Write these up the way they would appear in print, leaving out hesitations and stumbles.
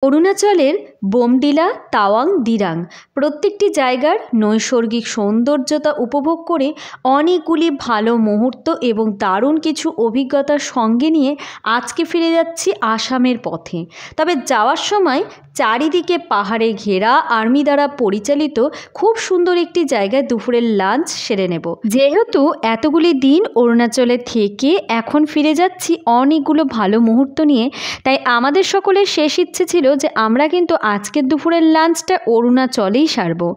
অরুণাচলের বোমডিলা, তাওয়াং, দিরাং প্রত্যেকটি জায়গার নৈসর্গিক সৌন্দর্যতা উপভোগ করে অনেকগুলি ভালো মুহূর্ত এবং দারুণ কিছু অভিজ্ঞতার সঙ্গে নিয়ে আজকে ফিরে যাচ্ছি আসামের পথে। তবে যাওয়ার সময় চারিদিকে পাহাড়ে ঘেরা আর্মি দ্বারা পরিচালিত খুব সুন্দর একটি জায়গায় দুপুরের লাঞ্চ সেরে নেব। যেহেতু এতগুলি দিন অরুণাচলে থেকে এখন ফিরে যাচ্ছি অনেকগুলো ভালো মুহূর্ত নিয়ে, তাই আমাদের সকলের শেষ ইচ্ছে ছিল যে আমরা কিন্তু আজকের দুপুরের লাঞ্চটা অরুণাচলেই সারবো।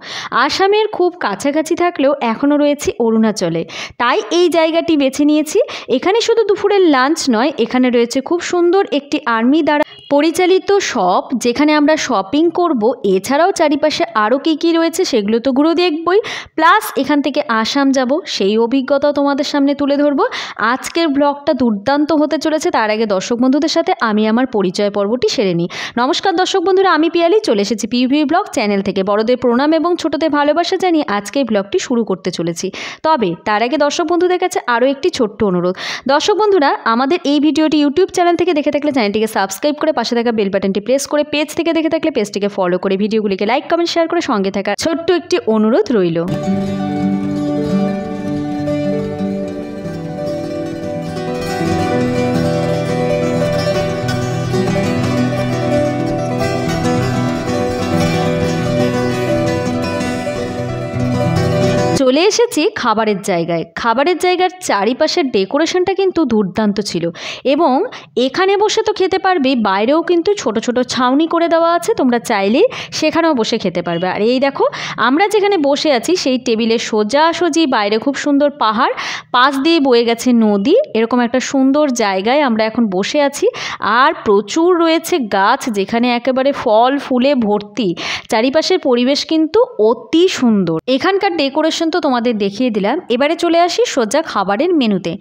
আসামের খুব কাছাকাছি থাকলেও এখনও রয়েছে অরুণাচলে, তাই এই জায়গাটি বেছে নিয়েছি। এখানে শুধু দুপুরের লাঞ্চ নয়, এখানে রয়েছে খুব সুন্দর একটি আর্মি দ্বারা পরিচালিত শপ, যেখানে আমরা শপিং করব। এছাড়াও চারিপাশে আরও কী কী রয়েছে সেগুলো তো ঘুরে দেখবই, প্লাস এখান থেকে আসাম যাব সেই অভিজ্ঞতাও তোমাদের সামনে তুলে ধরবো। আজকের ব্লগটা দুর্দান্ত হতে চলেছে। তার আগে দর্শক বন্ধুদের সাথে আমি আমার পরিচয় পর্বটি সেরে নিই। নমস্কার দর্শক বন্ধুরা, আমি পিয়ালি চলে এসেছি পিভি ব্লগ চ্যানেল থেকে। বড়দের প্রণাম এবং ছোটদের ভালোবাসা জানিয়ে আজকে এই ব্লগটি শুরু করতে চলেছি। তবে তার আগে দর্শক বন্ধুদের কাছে আরও একটি ছোট্ট অনুরোধ। দর্শক বন্ধুরা, আমাদের এই ভিডিওটি ইউটিউব চ্যানেল থেকে দেখে থাকলে চ্যানেলটিকে সাবস্ক্রাইব করে পাশে থাকা বেল বাটনটি প্রেস করে, পেজ থেকে দেখে থাকলে পেজটিকে ফলো করে, ভিডিওগুলিকে লাইক কমেন্ট শেয়ার করে সঙ্গে থাকা ছোট্ট একটি অনুরোধ রইল। চলে এসেছি খাবারের জায়গায়। খাবারের জায়গার চারিপাশের ডেকোরেশনটা কিন্তু দুর্দান্ত ছিল এবং এখানে বসে তো খেতে পারবে, বাইরেও কিন্তু ছোট ছোট ছাউনি করে দেওয়া আছে, তোমরা চাইলেই সেখানেও বসে খেতে পারবে। আর এই দেখো, আমরা যেখানে বসে আছি সেই টেবিলে সোজাসুজি বাইরে খুব সুন্দর পাহাড়, পাশ দিয়ে বয়ে গেছে নদী, এরকম একটা সুন্দর জায়গায় আমরা এখন বসে আছি। আর প্রচুর রয়েছে গাছ, যেখানে একেবারে ফল ফুলে ভর্তি। চারিপাশের পরিবেশ কিন্তু অতি সুন্দর। এখানকার ডেকোরেশন তো তোমাদের দেখিয়ে দিলাম। এবারে চলে আসি সোজা খাবারের মেনুতে।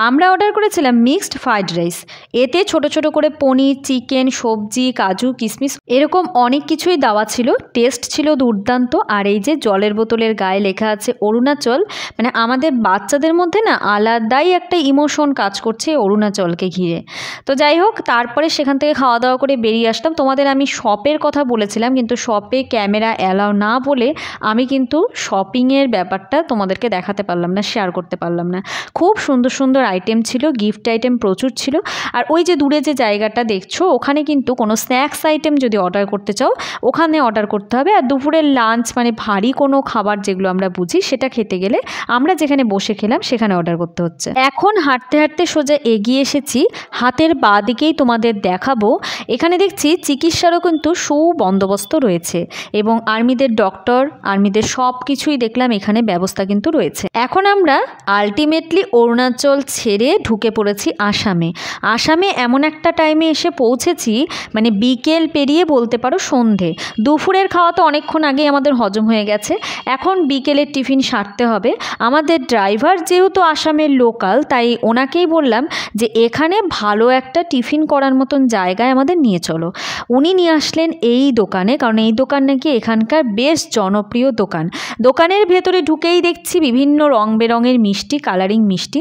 আমরা অর্ডার করেছিলাম মিক্সড ফ্রাইড রাইস। এতে ছোট ছোট করে পনির, চিকেন, সবজি, কাজু, কিশমিশ এরকম অনেক কিছুই দেওয়া ছিল। টেস্ট ছিল দুর্দান্ত। আর এই যে জলের বোতলের গায়ে লেখা আছে অরুণাচল, মানে আমাদের বাচ্চাদের মধ্যে না আলাদাই একটা ইমোশন কাজ করছে অরুণাচলকে ঘিরে। তো যাই হোক, তারপরে সেখান থেকে খাওয়া দাওয়া করে বেরিয়ে আসলাম। তোমাদের আমি শপের কথা বলেছিলাম, কিন্তু শপে ক্যামেরা অ্যালাউ না বলে আমি কিন্তু শপিংয়ের ব্যাপারটা তোমাদেরকে দেখাতে পারলাম না, শেয়ার করতে পারলাম না। খুব সুন্দর সুন্দর আইটেম ছিল, গিফট আইটেম প্রচুর ছিল। আর ওই যে দূরে যে জায়গাটা দেখছো, ওখানে কিন্তু কোনো স্ন্যাক্স আইটেম যদি অর্ডার করতে চাও ওখানে অর্ডার করতে হবে। আর দুপুরের লাঞ্চ মানে ভারী কোনো খাবার যেগুলো আমরা বুঝি সেটা খেতে গেলে আমরা যেখানে বসে খেলাম সেখানে অর্ডার করতে হচ্ছে। এখন হাঁটতে হাঁটতে সোজা এগিয়ে এসেছি। হাতের বাঁ দিকেই তোমাদের দেখাবো, এখানে দেখছি চিকিৎসারও কিন্তু সুবন্দোবস্ত রয়েছে এবং আর্মিদের ডক্টর, আর্মিদের সব কিছুই দেখলাম এখানে ব্যবস্থা কিন্তু রয়েছে। এখন আমরা আলটিমেটলি অরুণাচল ছেড়ে ঢুকে পড়েছি আসামে। আসামে এমন একটা টাইমে এসে পৌঁছেছি, মানে বিকেল পেরিয়ে বলতে পারো সন্ধে। দুপুরের খাওয়া তো অনেকক্ষণ আগেই আমাদের হজম হয়ে গেছে, এখন বিকেলের টিফিন সারতে হবে। আমাদের ড্রাইভার যেহেতু আসামের লোকাল, তাই ওনাকেই বললাম যে এখানে ভালো একটা টিফিন করার মতন জায়গায় আমাদের নিয়ে চলো। উনি নিয়ে আসলেন এই দোকানে, কারণ এই দোকান নাকি এখানকার বেশ জনপ্রিয় দোকান। দোকানের ভেতরে ঢুকেই দেখছি বিভিন্ন রং বেরঙের মিষ্টি, কালারিং মিষ্টি।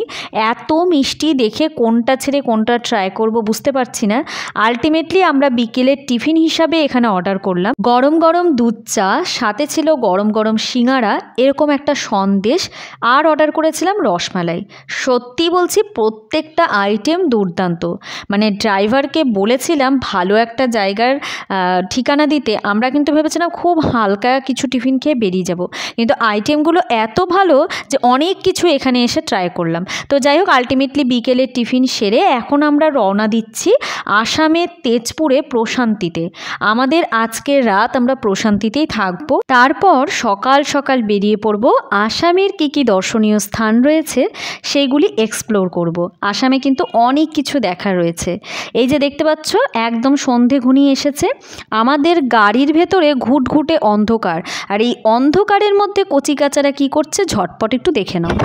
এত মিষ্টি দেখে কোনটা ছেড়ে কোনটা ট্রাই করব বুঝতে পারছি না। আলটিমেটলি আমরা বিকেলের টিফিন হিসাবে এখানে অর্ডার করলাম গরম গরম দুধ চা, সাথে ছিল গরম গরম সিঙ্গারা, এরকম একটা সন্দেশ, আর অর্ডার করেছিলাম রসমালাই। সত্যি বলছি প্রত্যেকটা আইটেম দুর্দান্ত। মানে ড্রাইভারকে বলেছিলাম ভালো একটা জায়গার ঠিকানা দিতে। আমরা কিন্তু ভেবেছিলাম খুব হালকা কিছু টিফিন খেয়ে বেরিয়ে যাব, কিন্তু আইটেমগুলো এত ভালো যে অনেক কিছু এখানে এসে ট্রাই করলাম। তো যাই হোক, আলটিমেটলি বিকেলের টিফিন সেরে এখন আমরা রওনা দিচ্ছি আসামের তেজপুরে প্রশান্তিতে। আমাদের আজকের রাত আমরা প্রশান্তিতেই থাকবো। তারপর সকাল সকাল বেরিয়ে পড়ব। আসামের কি কি দর্শনীয় স্থান রয়েছে সেইগুলি এক্সপ্লোর করব। আসামে কিন্তু অনেক কিছু দেখার রয়েছে। এই যে দেখতে পাচ্ছ, একদম সন্ধে ঘনিয়ে এসেছে। আমাদের গাড়ির ভেতরে ঘুটঘুটে অন্ধকার, আর এই অন্ধকারের মধ্যে কচিকাচারা কি করছে ঝটপট একটু দেখে নাও।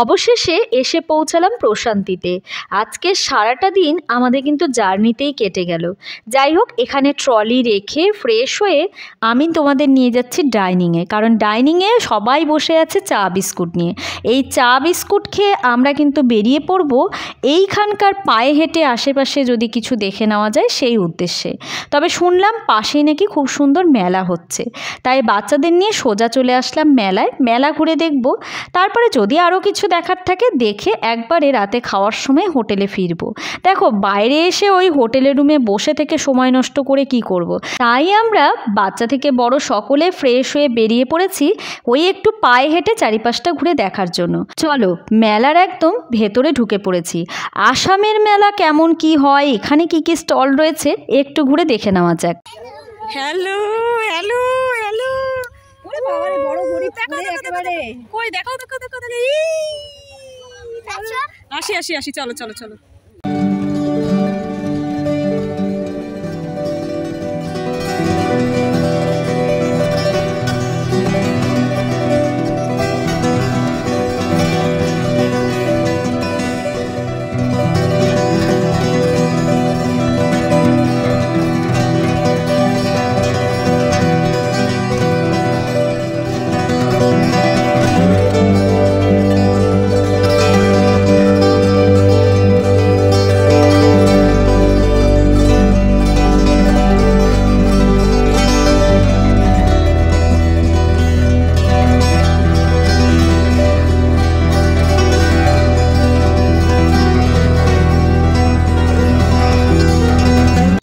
অবশেষে এসে পৌঁছালাম প্রশান্তিতে। আজকে সারাটা দিন আমাদের কিন্তু জার্নিতেই কেটে গেল। যাই হোক, এখানে ট্রলি রেখে ফ্রেশ হয়ে আমি তোমাদের নিয়ে যাচ্ছি ডাইনিংয়ে, কারণ ডাইনিংয়ে সবাই বসে আছে চা বিস্কুট নিয়ে। এই চা বিস্কুট খেয়ে আমরা কিন্তু বেরিয়ে পড়ব এইখানকার পায়ে হেঁটে আশেপাশে যদি কিছু দেখে নেওয়া যায় সেই উদ্দেশ্যে। তবে শুনলাম পাশেই নাকি খুব সুন্দর মেলা হচ্ছে, তাই বাচ্চাদের নিয়ে সোজা চলে আসলাম মেলায়। মেলা ঘুরে দেখব, তারপরে যদি আরও কিছু দেখার থাকে দেখে একবারে রাতে খাওয়ার সময় হোটেলে ফিরবো। দেখো, বাইরে এসে ওই হোটেলের রুমে বসে থেকে সময় নষ্ট করে কি করব। তাই আমরা বাচ্চা থেকে বড় সকলে ফ্রেশ হয়ে বেরিয়ে পড়েছি ওই একটু পায়ে হেঁটে চারিপাশটা ঘুরে দেখার জন্য। চলো, মেলার একদম ভেতরে ঢুকে পড়েছি। আসামের মেলা কেমন কি হয়, এখানে কি কি স্টল রয়েছে একটু ঘুরে দেখে নেওয়া যাক। হ্যালো হ্যালো হ্যালো, ওরে বাবা রে, বড় গরিব একেবারে। কই দেখাও দেখাও দেখাও, আসি আসি আসি, চলো চলো চলো।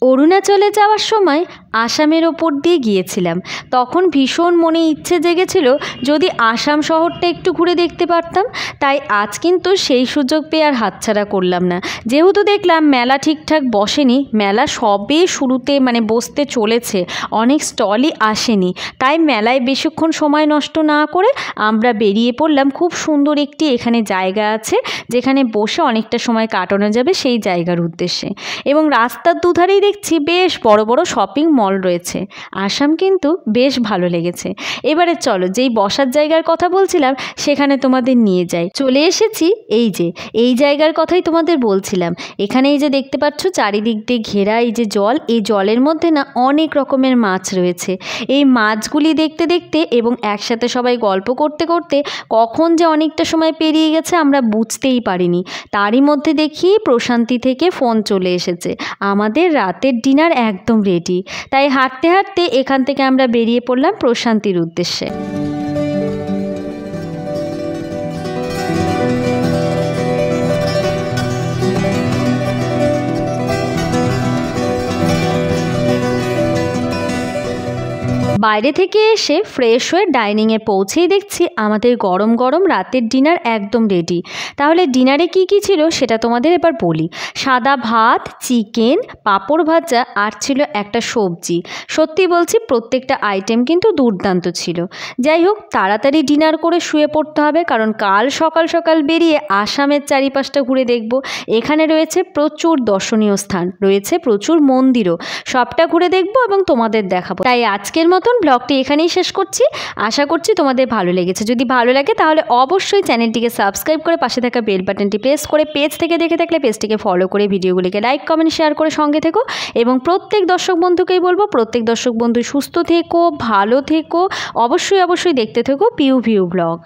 অরুণাচলে যাওয়ার সময় আসামের ওপর দিয়ে গিয়েছিলাম, তখন ভীষণ মনে ইচ্ছে জেগেছিল যদি আসাম শহরটা একটু ঘুরে দেখতে পারতাম। তাই আজ কিন্তু সেই সুযোগ পেয়ে আর হাতছাড়া করলাম না। যেহেতু দেখলাম মেলা ঠিকঠাক বসেনি, মেলা সবে শুরুতে বসতে চলেছে, অনেক স্টলই আসেনি, তাই মেলায় বেশিক্ষণ সময় নষ্ট না করে আমরা বেরিয়ে পড়লাম। খুব সুন্দর একটি এখানে জায়গা আছে যেখানে বসে অনেকটা সময় কাটানো যাবে সেই জায়গার উদ্দেশ্যে। এবং রাস্তার দুধারেই দেখছি বেশ বড় বড় শপিং মল রয়েছে। আসাম কিন্তু বেশ ভালো লেগেছে। এবারে চলো, যেই বসার জায়গার কথা বলছিলাম সেখানে তোমাদের নিয়ে যাই। চলে এসেছি এই জায়গার কথাই তোমাদের বলছিলাম। এখানে এই যে দেখতে পাচ্ছ চারিদিক দিয়ে ঘেরা এই যে জল, এই জলের মধ্যে না অনেক রকমের মাছ রয়েছে। এই মাছগুলি দেখতে দেখতে এবং একসাথে সবাই গল্প করতে করতে কখন যে অনেকটা সময় পেরিয়ে গেছে আমরা বুঝতেই পারিনি। তারই মধ্যে দেখি প্রশান্তি থেকে ফোন চলে এসেছে, আমাদের রাতের ডিনার একদম রেডি। তাই হাঁটতে হাঁটতে এখান থেকে আমরা বেরিয়ে পড়লাম প্রশান্তির উদ্দেশ্যে। বাইরে থেকে এসে ফ্রেশ হয়ে ডাইনিংয়ে পৌঁছেই দেখছি আমাদের গরম গরম রাতের ডিনার একদম রেডি। তাহলে ডিনারে কি কি ছিল সেটা তোমাদের এবার বলি। সাদা ভাত, চিকেন, পাঁপড় ভাজা আর ছিল একটা সবজি। সত্যি বলছি, প্রত্যেকটা আইটেম কিন্তু দুর্দান্ত ছিল। যাই হোক, তাড়াতাড়ি ডিনার করে শুয়ে পড়তে হবে, কারণ কাল সকাল সকাল বেরিয়ে আসামের চারিপাশটা ঘুরে দেখব। এখানে রয়েছে প্রচুর দর্শনীয় স্থান, রয়েছে প্রচুর মন্দিরও, সবটা ঘুরে দেখব এবং তোমাদের দেখাবো। তাই আজকের মতন ব্লগটি এখানেই শেষ করছি। আশা করছি তোমাদের ভালো লেগেছে। যদি ভালো লাগে তাহলে অবশ্যই চ্যানেলটিকে সাবস্ক্রাইব করে পাশে থাকা বেল বাটনটি প্রেস করে, পেজ থেকে দেখে থাকলে পেজটিকে ফলো করে, ভিডিওগুলিকে লাইক কমেন্ট শেয়ার করে সঙ্গে থেকো। এবং প্রত্যেক দর্শক বন্ধুকেই বলবো, প্রত্যেক দর্শক বন্ধু সুস্থ থেকো, ভালো থেকো, অবশ্যই দেখতে থেকো পিউ ভিউ ব্লগ।